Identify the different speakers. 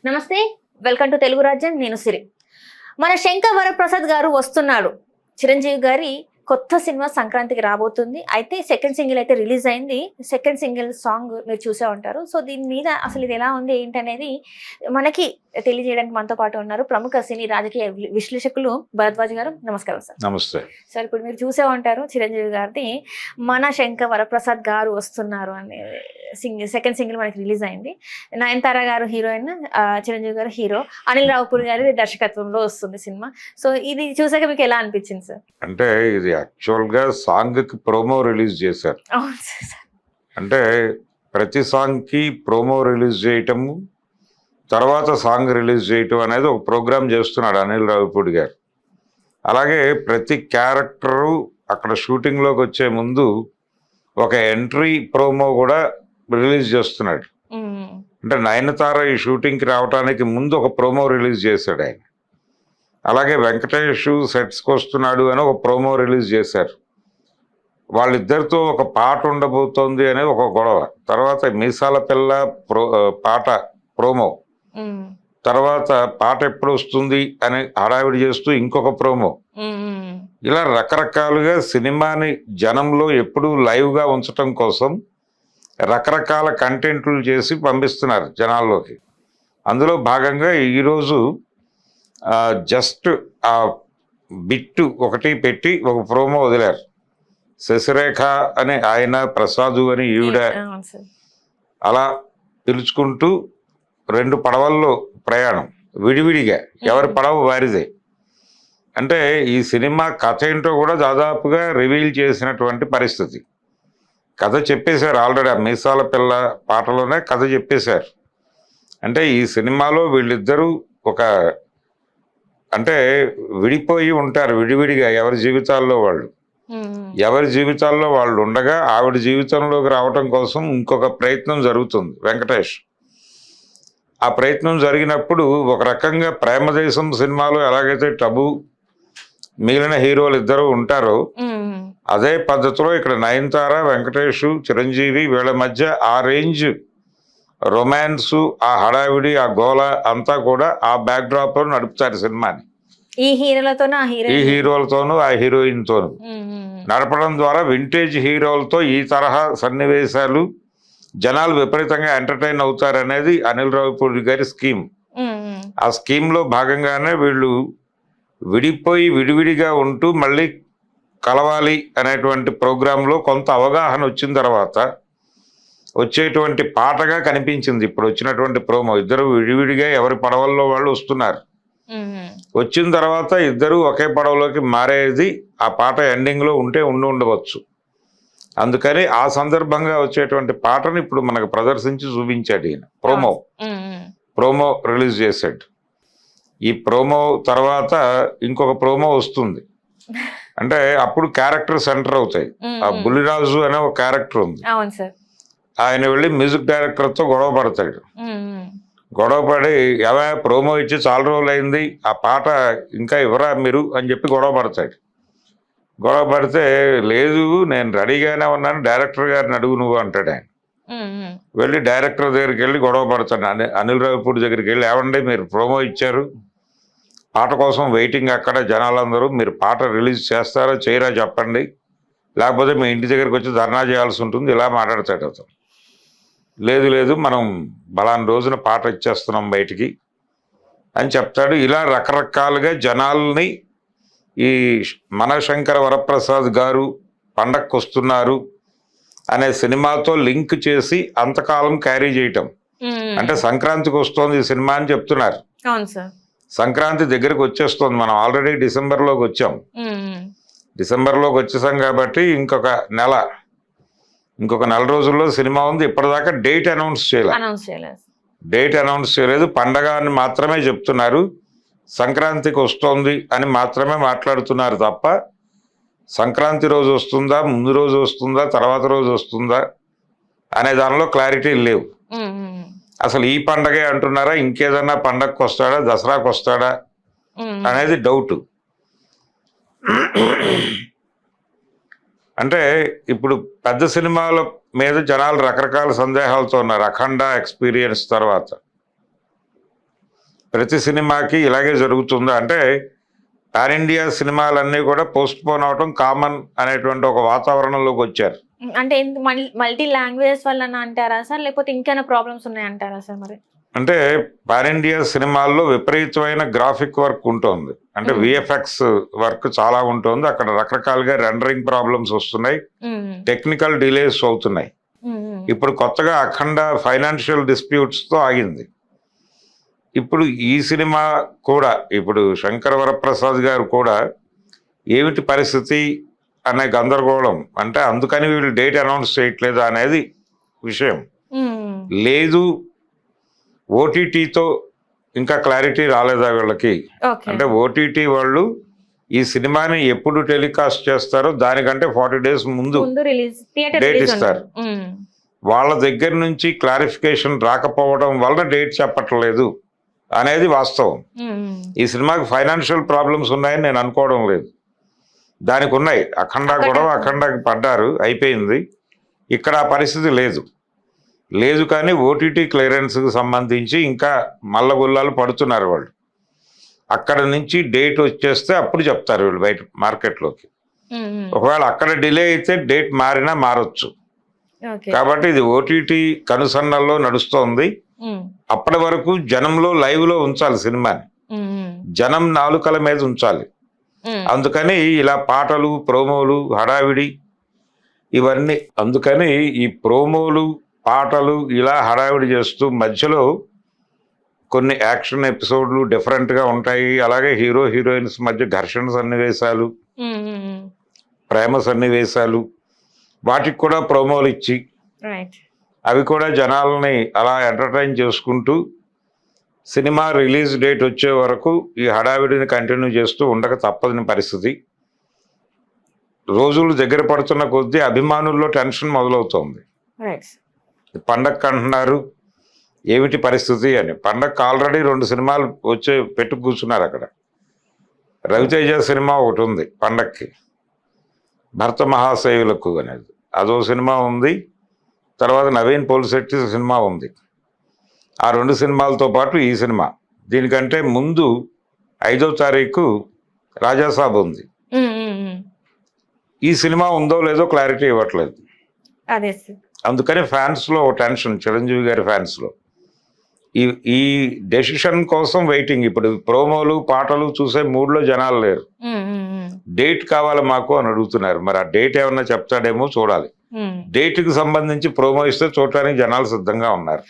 Speaker 1: నమస్తే, welcome to Telugu రాజ్యం. నేను సిరి. మన శంకర్ వరప్రసాద్ గారు వస్తున్నాడు. చిరంజీవి గారి కొత్త సినిమా సంక్రాంతికి రాబోతుంది. అయితే సెకండ్ సింగిల్ అయితే రిలీజ్ అయింది. సెకండ్ సింగిల్ సాంగ్ మీరు చూసే ఉంటారు. సో దీని మీద అసలు ఇది ఎలా ఉంది ఏంటనేది మనకి తెలియజేయడానికి మనతో పాటు ఉన్నారు ప్రముఖ సినీ రాజకీయ విశ్లేషకులు భరద్వాజ్ గారు. నమస్కారం సార్.
Speaker 2: నమస్తే
Speaker 1: సార్. ఇప్పుడు మీరు చూసే ఉంటారు చిరంజీవి గారిది మన శంకర్ వరప్రసాద్ గారు వస్తున్నారు అనే సెకండ్ సింగిల్ మనకి రిలీజ్ అయింది. నయనతార గారు హీరోయిన్, చిరంజీవి గారు హీరో, అనిల్ రావుపూడి గారి దర్శకత్వంలో వస్తుంది సినిమా. సో ఇది చూసాక మీకు ఎలా అనిపించింది సార్?
Speaker 2: అంటే ఇది యాక్చువల్ గా సాంగ్ కి ప్రోమో రిలీజ్ చేశారు.
Speaker 1: అవును సార్.
Speaker 2: అంటే ప్రతి సాంగ్ కి ప్రోమో రిలీజ్ చేయటము, తర్వాత సాంగ్ రిలీజ్ చేయటం అనేది ఒక ప్రోగ్రామ్ చేస్తున్నాడు అనిల్ రావుపూడి గారు. అలాగే ప్రతి క్యారెక్టరు అక్కడ షూటింగ్లోకి వచ్చే ముందు ఒక ఎంట్రీ ప్రోమో కూడా రిలీజ్ చేస్తున్నాడు. అంటే నయనతార ఈ షూటింగ్కి రావడానికి ముందు ఒక ప్రోమో రిలీజ్ చేశాడు ఆయన. అలాగే వెంకటేష్ సెట్స్కి వస్తున్నాడు అని ఒక ప్రోమో రిలీజ్ చేశారు. వాళ్ళిద్దరితో ఒక పాట ఉండబోతోంది అనేది ఒక గొడవ. తర్వాత మీసాల పిల్ల పాట ప్రోమో, తర్వాత పాట ఎప్పుడు వస్తుంది అని హడావిడి చేస్తూ ఇంకొక ప్రోమో. ఇలా రకరకాలుగా సినిమాని జనంలో ఎప్పుడు లైవ్గా ఉంచటం కోసం రకరకాల కంటెంట్లు చేసి పంపిస్తున్నారు జనాల్లోకి. అందులో భాగంగా ఈరోజు జస్ట్ ఆ బిట్టు ఒకటి పెట్టి ఒక ప్రోమో వదిలారు. శశిరేఖ అని ఆయన, ప్రసాదు అని ఈవిడ, అలా పిలుచుకుంటూ 2 పడవల్లో ప్రయాణం విడివిడిగా, ఎవరి పడవ వారిదే. అంటే ఈ సినిమా కథ ఏంటో కూడా దాదాపుగా రివీల్ చేసినటువంటి పరిస్థితి. కథ చెప్పేశారు ఆల్రెడీ. ఆ మీసాల పిల్ల పాటలోనే కథ చెప్పేశారు. అంటే ఈ సినిమాలో వీళ్ళిద్దరూ ఒక అంటే విడిపోయి ఉంటారు విడివిడిగా, ఎవరి జీవితాల్లో వాళ్ళు ఉండగా ఆవిడ జీవితంలోకి రావటం కోసం ఇంకొక ప్రయత్నం జరుగుతుంది వెంకటేష్. ఆ ప్రయత్నం జరిగినప్పుడు ఒక రకంగా ప్రేమదేశం సినిమాలో ఎలాగైతే టబు మిగిలిన హీరోలు ఇద్దరు ఉంటారో అదే పద్ధతిలో ఇక్కడ నయనతార, వెంకటేష్, చిరంజీవి వీళ్ళ మధ్య ఆ రేంజ్ రొమాన్సు, ఆ హడావిడి, ఆ గోల అంతా కూడా ఆ బ్యాక్ డ్రాప్ లో నడుపుతారు సినిమాని. ఈ హీరోలతోనూ ఆ హీరోయిన్ తోను నడపడం ద్వారా వింటేజ్ హీరోలతో ఈ తరహా సన్నివేశాలు జనాలు విపరీతంగా ఎంటర్టైన్ అవుతారనేది అనిల్ రావుపూడి గారి స్కీమ్. ఆ స్కీమ్లో భాగంగానే వీళ్ళు విడిపోయి విడివిడిగా ఉంటూ మళ్ళీ కలవాలి అనేటువంటి ప్రోగ్రాంలో కొంత అవగాహన వచ్చిన తర్వాత వచ్చేటువంటి పాటగా కనిపించింది ఇప్పుడు వచ్చినటువంటి ప్రోమో. ఇద్దరు విడివిడిగా ఎవరి పడవల్లో వాళ్ళు వస్తున్నారు. వచ్చిన తర్వాత ఇద్దరు ఒకే పడవలోకి మారేది ఆ పాట ఎండింగ్లో ఉండవచ్చు. అందుకని ఆ సందర్భంగా వచ్చేటువంటి పాటను ఇప్పుడు మనకు ప్రదర్శించి చూపించాడు ఈయన. ప్రోమో రిలీజ్ చేశాడు. ఈ ప్రోమో తర్వాత ఇంకొక ప్రోమో వస్తుంది. అంటే అప్పుడు క్యారెక్టర్ సెంటర్ అవుతాయి. ఆ బుల్లిరాజు అనే ఒక క్యారెక్టర్ ఉంది. ఆయన వెళ్ళి మ్యూజిక్ డైరెక్టర్తో గొడవ పడతాడు. గొడవపడి ఎవరైనా ప్రోమో ఇచ్చి చాలా రోజులు అయింది, ఆ పాట ఇంకా ఇవ్వరా మీరు అని చెప్పి గొడవ పడతాడు. గొడవ పడితే లేదు నేను రెడీగానే ఉన్నాను, డైరెక్టర్ గారిని అడుగు నువ్వు అంటాడు ఆయన. వెళ్ళి డైరెక్టర్ దగ్గరికి వెళ్ళి గొడవ పడతాడు. అనిల్ రావుపూడి దగ్గరికి వెళ్ళి, ఏమండి మీరు ప్రోమో ఇచ్చారు, పాట కోసం వెయిటింగ్ అక్కడ జనాలందరూ, మీరు పాట రిలీజ్ చేస్తారా చేయరా చెప్పండి, లేకపోతే మీ ఇంటి దగ్గరికి వచ్చి ధర్నా చేయాల్సి ఉంటుంది, ఇలా మాట్లాడతాడు అతను. లేదు మనం బలాని రోజున పాట ఇచ్చేస్తున్నాం బయటికి అని చెప్తాడు. ఇలా రకరకాలుగా జనాల్ని ఈ మన శంకర్ వరప్రసాద్ గారు పండక్కి వస్తున్నారు అనే సినిమాతో లింక్ చేసి అంతకాలం క్యారీ చేయటం. అంటే సంక్రాంతికి వస్తోంది ఈ సినిమా అని చెప్తున్నారు. సంక్రాంతి దగ్గరకు వచ్చేస్తోంది. మనం ఆల్రెడీ డిసెంబర్లోకి వచ్చేసాం కాబట్టి ఇంకొక నెల రోజుల్లో సినిమా ఉంది. ఇప్పటిదాకా డేట్ అనౌన్స్ చేయలేదు. పండగ అని మాత్రమే చెప్తున్నారు. సంక్రాంతికి వస్తోంది అని మాత్రమే మాట్లాడుతున్నారు తప్ప సంక్రాంతి రోజు వస్తుందా, ముందు రోజు వస్తుందా, తర్వాత రోజు వస్తుందా అనే దానిలో క్లారిటీ లేవు. అసలు ఈ పండగే అంటున్నారా, ఇంకేదన్నా పండగకి వస్తాడా, దసరాకు వస్తాడా అనేది డౌట్. అంటే ఇప్పుడు పెద్ద సినిమాల మీద జనాలు రకరకాల సందేహాలతో ఉన్నారు. అఖండ ఎక్స్పీరియన్స్ తర్వాత ప్రతి సినిమాకి ఇలాగే జరుగుతుందా అంటే పాన్ ఇండియా సినిమాలన్నీ కూడా పోస్ట్ పోన్ అవటం కామన్ అనేటువంటి ఒక వాతావరణంలోకి వచ్చారు.
Speaker 1: అంటే మల్టీ లాంగ్వేజెస్ వల్ల అంటారా సార్, లేకపోతే ఇంకేమైనా ప్రాబ్లమ్స్ ఉన్నాయంటారా సార్? మరి
Speaker 2: అంటే పాన్ ఇండియా సినిమాల్లో విపరీతమైన గ్రాఫిక్ వర్క్ ఉంటుంది, అంటే విఎఫ్ఎక్స్ వర్క్ చాలా ఉంటుంది. అక్కడ రకరకాలుగా రెండరింగ్ ప్రాబ్లమ్స్ వస్తున్నాయి, టెక్నికల్ డిలేస్ అవుతున్నాయి. ఇప్పుడు కొత్తగా అఖండ ఫైనాన్షియల్ డిస్ప్యూట్స్ తో ఆగింది. ఇప్పుడు ఈ సినిమా కూడా ఇప్పుడు శంకర వరప్రసాద్ గారు కూడా ఏమిటి పరిస్థితి అనే గందరగోళం, అంటే అందుకని వీళ్ళు డేట్ అనౌన్స్ చేయట్లేదు అనేది విషయం. లేదు ఓటీటీతో ఇంకా క్లారిటీ రాలేదా వీళ్ళకి అంటే ఓటీటీ వాళ్ళు ఈ సినిమాని ఎప్పుడు టెలికాస్ట్ చేస్తారో దానికంటే 40 days ముందు డేట్ ఇస్తారు. వాళ్ళ దగ్గర నుంచి క్లారిఫికేషన్ రాకపోవడం వలన డేట్ చెప్పట్లేదు అనేది వాస్తవం. ఈ సినిమాకి ఫైనాన్షియల్ ప్రాబ్లమ్స్ ఉన్నాయని నేను అనుకోవడం లేదు, దానికి ఉన్నాయి. అఖండ గొడవ అఖండకి పడ్డారు, అయిపోయింది. ఇక్కడ ఆ పరిస్థితి లేదు కానీ ఓటీటీ క్లియరెన్స్కి సంబంధించి ఇంకా మల్లగుల్లాలు పడుతున్నారు వాళ్ళు. అక్కడ నుంచి డేట్ వచ్చేస్తే అప్పుడు చెప్తారు వీళ్ళు బయట మార్కెట్లోకి. ఒకవేళ అక్కడ డిలే అయితే డేట్ మారినా మారొచ్చు. కాబట్టి ఇది ఓటీటీ కనుసన్నల్లో నడుస్తోంది. అప్పటి వరకు జనంలో లైవ్ లో ఉంచాలి సినిమాని, జనం నాలుకల మీద ఉంచాలి. అందుకని ఇలా పాటలు ప్రోమోలు హడావిడి ఇవన్నీ, అందుకని ఈ ప్రోమోలు పాటలు ఇలా హడావిడి చేస్తూ మధ్యలో కొన్ని యాక్షన్ ఎపిసోడ్లు డిఫరెంట్గా ఉంటాయి. అలాగే హీరో హీరోయిన్స్ మధ్య ఘర్షణ సన్నివేశాలు, ప్రేమ సన్నివేశాలు, వాటికి కూడా ప్రోమోలు ఇచ్చి అవి కూడా జనాలని అలా ఎంటర్టైన్ చేసుకుంటూ సినిమా రిలీజ్ డేట్ వచ్చే వరకు ఈ హడావిడిని కంటిన్యూ చేస్తూ ఉండక తప్పని పరిస్థితి. రోజులు దగ్గర పడుతున్న కొద్దీ అభిమానుల్లో టెన్షన్ మొదలవుతోంది. పండగ అంటున్నారు, ఏమిటి పరిస్థితి అని. పండగకు ఆల్రెడీ 2 సినిమాలు పెట్టు కూర్చున్నారు అక్కడ. రవితేజ సినిమా ఒకటి ఉంది పండక్కి, భర్త మహాశయులకు అనేది, అదో సినిమా ఉంది. తర్వాత నవీన్ పోలిశెట్టి సినిమా ఉంది. ఆ 2 సినిమాలతో పాటు ఈ సినిమా. దీనికంటే ముందు 5వ తారీఖు రాజాసాబ్ ఉంది. ఈ సినిమా ఉందో లేదో క్లారిటీ ఇవ్వట్లేదు. అందుకని ఫ్యాన్స్లో టెన్షన్, చిరంజీవి గారి ఫ్యాన్స్లో ఈ డెసిషన్ కోసం వెయిటింగ్. ఇప్పుడు ప్రోమోలు పాటలు చూసే మూడ్లో జనాలు లేరు, డేట్ కావాలి మాకు అని అడుగుతున్నారు. మరి ఆ డేట్ ఏమన్నా చెప్తాడేమో చూడాలి. డేట్కి సంబంధించి ప్రోమో ఇస్తే చూడటానికి జనాలు సిద్ధంగా ఉన్నారు.